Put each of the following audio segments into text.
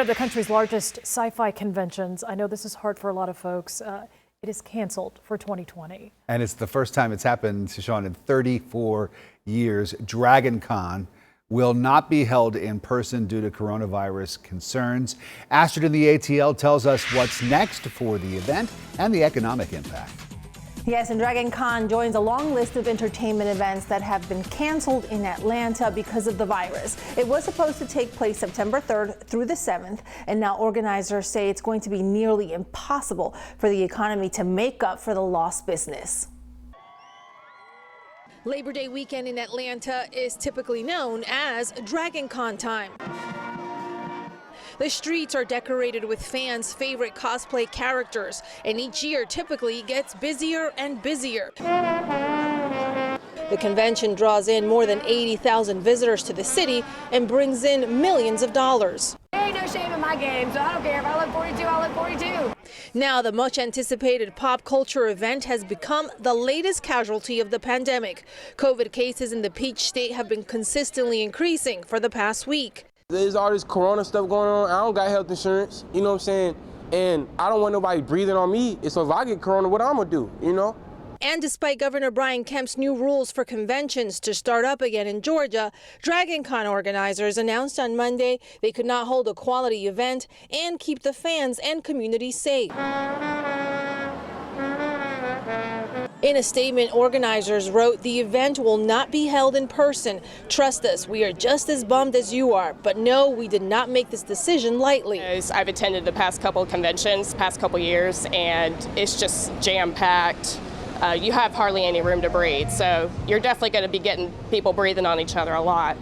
One of the country's largest sci-fi conventions. I know this is hard for a lot of folks. It is canceled for 2020. And it's the first time it's happened, Sean, in 34 years. Dragon Con will not be held in person due to coronavirus concerns. Astrid in the ATL tells us what's next for the event and the economic impact. Yes, and Dragon Con joins a long list of entertainment events that have been canceled in Atlanta because of the virus. It was supposed to take place September 3rd through the 7th, and now organizers say it's going to be nearly impossible for the economy to make up for the lost business. Labor Day weekend in Atlanta is typically known as Dragon Con time. The streets are decorated with fans' favorite cosplay characters, and each year typically gets busier and busier. The convention draws in more than 80,000 visitors to the city and brings in millions of dollars. There ain't no shame in my game, so I don't care if I look 42, I look 42. Now, the much anticipated pop culture event has become the latest casualty of the pandemic. COVID cases in the Peach State have been consistently increasing for the past week. There's all this corona stuff going on. I don't got health insurance, you know what I'm saying? And I don't want nobody breathing on me. So if I get corona, what I'm gonna do, you know? And despite Governor Brian Kemp's new rules for conventions to start up again in Georgia, Dragon Con organizers announced on Monday they could not hold a quality event and keep the fans and community safe. In a statement, organizers wrote, "The event will not be held in person. Trust us, we are just as bummed as you are. But no, we did not make this decision lightly." I've attended the past couple of conventions, past couple years, and it's just jam-packed. You have hardly any room to breathe, so you're definitely going to be getting people breathing on each other a lot.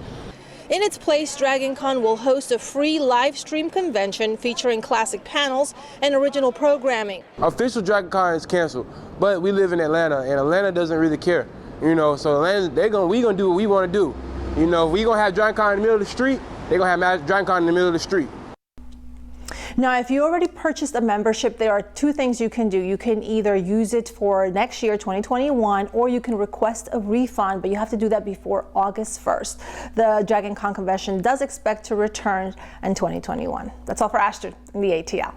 In its place, Dragon Con will host a free live stream convention featuring classic panels and original programming. Official Dragon Con is canceled, but we live in Atlanta, and Atlanta doesn't really care, you know. So Atlanta, we gonna do what we want to do. You know, if we gonna have Dragon Con in the middle of the street, they're gonna have Dragon Con in the middle of the street. Now, if you already purchased a membership, there are two things you can do. You can either use it for next year, 2021, or you can request a refund, but you have to do that before August 1st. The Dragon Con convention does expect to return in 2021. That's all for Astrid in the ATL.